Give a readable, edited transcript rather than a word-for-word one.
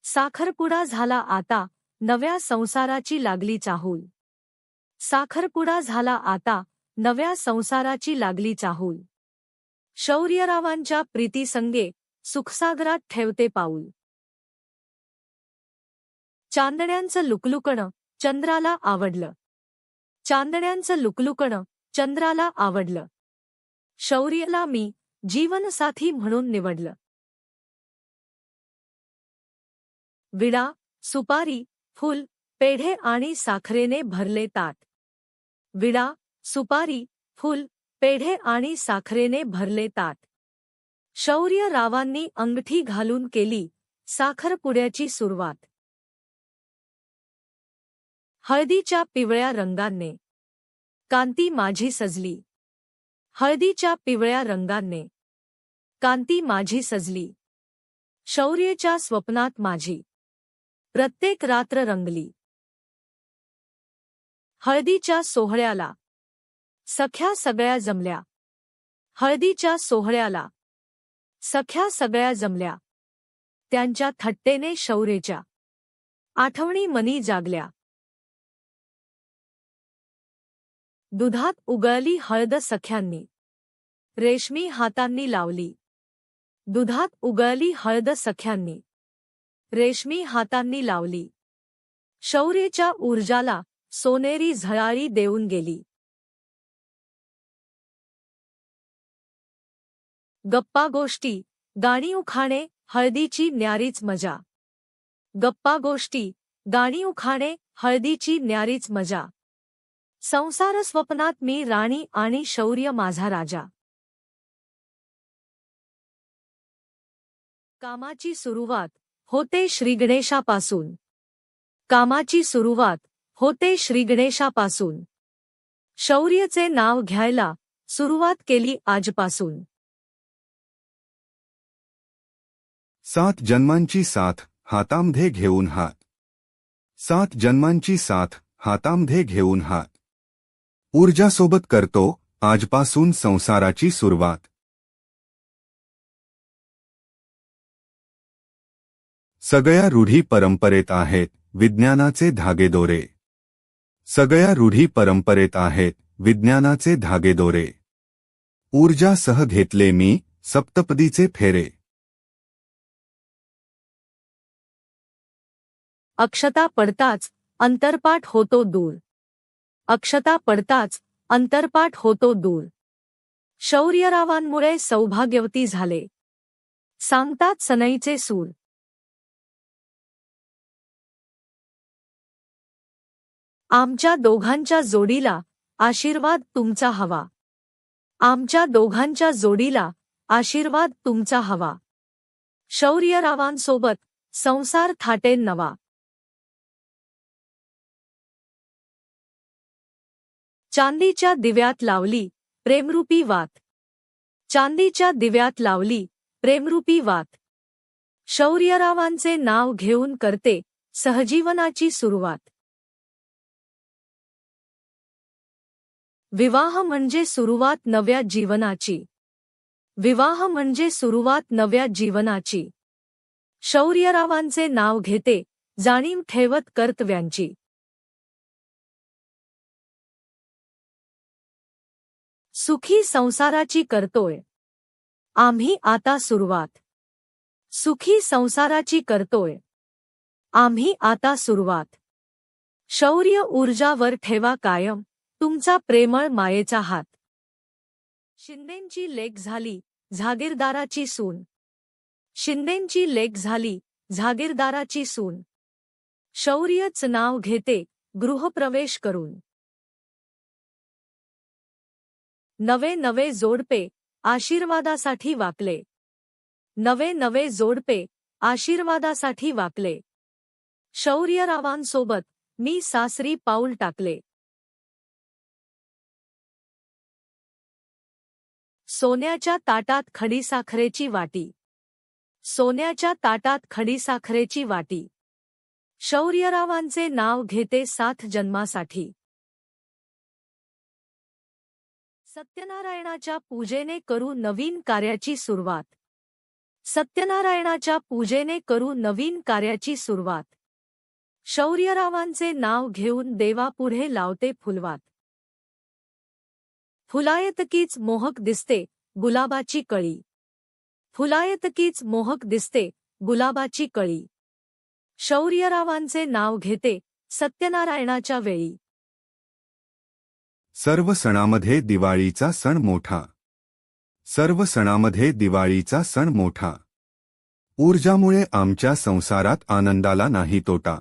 साखरपुडा झाला आता, नव्या संसाराची लागली चाहूल. साखरपुडा झाला आता, नव्या संसाराची लागली चाहूल. शौर्यरावांच्या प्रीतीसंगे, सुखसागरात ठेवते पाऊल. चांदण्यांचं लुकलुकणं, चंद्राला आवडलं. चांदण्यांचं लुकलुकणं, चंद्राला आवडलं. शौर्यला मी, जीवनसाथी म्हणून निवडलं. विडा, सुपारी, फूल, पेढे आणि साखरेने भरले ताट. विडा, सुपारी, फूल, पेढे आणि साखरेने भरले ताट. शौर्यरावांनी अंगठी घालून केली, साखरपुड्याची सुरुवात. हळदीच्या पिवळ्या रंगाने कांती माझी सजली. हळदीच्या पिवळ्या रंगाने कांती माझी सजली. शौर्याच्या स्वप्नात माझी प्रत्येक रात्र रंगली. हळदीच्या सोहळ्याला सख्या सगळ्या जमल्या. हळदीच्या सोहळ्याला सख्या सगळ्या जमल्या. त्यांच्या थट्टेने शौर्याच्या आठवणी मनी जागल्या. दुधात उगळली हळद सख्यांनी रेशमी हातांनी लावली. दुधात उगळली हळद सख्यांनी रेशमी हातांनी लावली. शौर्याच्या ऊर्जाला सोनेरी झळाळी देऊन गेली. गप्पा गोष्टी, गाणी उखाणे, हळदीची न्यारीच मजा. गप्पा गोष्टी, गाणी उखाणे, हळदीची न्यारीच मजा. संसार स्वप्नात मी राणी आणि शौर्य माझा राजा. कामाची सुरुवात होते श्रीगणेशापासून. कामाची सुरुवात होते श्रीगणेशापासून. शौर्याचे नाव घ्यायला सुरुवात केली आजपासून. 7 जन्मांची साथ हातामध्ये घेऊन हात. 7 जन्मांची साथ हातामध्ये घेऊन हात. ऊर्जासोबत करतो आजपासून संसाराची सुरुवात. सगळ्या रूढी परंपरेत आहेत विज्ञानाचे धागेदोरे. सगळ्या रूढी परंपरेत आहेत विज्ञानाचे धागेदोरे. ऊर्जासह घेतले मी सप्तपदीचे फेरे. अक्षता पडताच अंतरपाठ होतो दूर. अक्षता पडताच अंतरपाठ होतो दूर. शौर्यरावांमुळे सौभाग्यवती झाले, सांगतात सनईचे सूर. आमच्या दोघांच्या जोडीला आशीर्वाद तुमचा हवा. आमच्या दोघांच्या जोडीला आशीर्वाद तुमचा हवा. शौर्यरावांसोबत संसार थाटेल नवा. चांदीच्या दिव्यात लावली प्रेमरूपी वात. चांदीच्या दिव्यात लावली प्रेमरूपी वात. शौर्यरावांचे नाव घेऊन करते सहजीवनाची सुरुवात. विवाह म्हणजे सुरुवात नव्या जीवनाची. विवाह म्हणजे सुरुवात नव्या जीवनाची. शौर्यरावांचे नाव घेते जाणीव ठेवत कर्तव्यांची. सुखी संसाराची करतोय आम्ही आता सुरुवात. सुखी संसाराची करतोय आम्ही आता सुरुवात. शौर्य ऊर्जावर ठेवा कायम तुमचा प्रेमळ मायेचा हात. शिंदेंची लेक झाली झागीरदाराची सून. शिंदेंची लेक झाली झागीरदाराची सून. शौर्यच नाव घेते गृहप्रवेश करून. नवे नवे जोडपे आशीर्वादासाठी वाकले. नवे नवे जोडपे आशीर्वादासाठी वाकले. शौर्यरावांसोबत मी सासरी पाऊल टाकले. सोन्याच्या ताटात खडीसाखरेची वाटी. सोन्याच्या ताटात खडीसाखरेची वाटी. शौर्यरावांचे नाव घेते 7 जन्मासाठी. सत्यनारायणाच्या पूजेने करू नवीन कार्याची सुरुवात. सत्यनारायणाच्या पूजेने करू नवीन कार्याची सुरुवात. शौर्यरावांचे नाव घेऊन देवापुढे लावते फुलवात. फुलायतकीच मोहक दिसते गुलाबाची कळी. फुलायतकीच मोहक दिसते गुलाबाची कळी. शौर्यरावांचे नाव घेते सत्यनारायणाच्या वेळी. सर्व सणामध्ये दिवाळीचा सण मोठा. सर्व सणामध्ये दिवाळीचा सण मोठा. ऊर्जामुळे आमच्या संसारात आनंदाला नाही तोटा.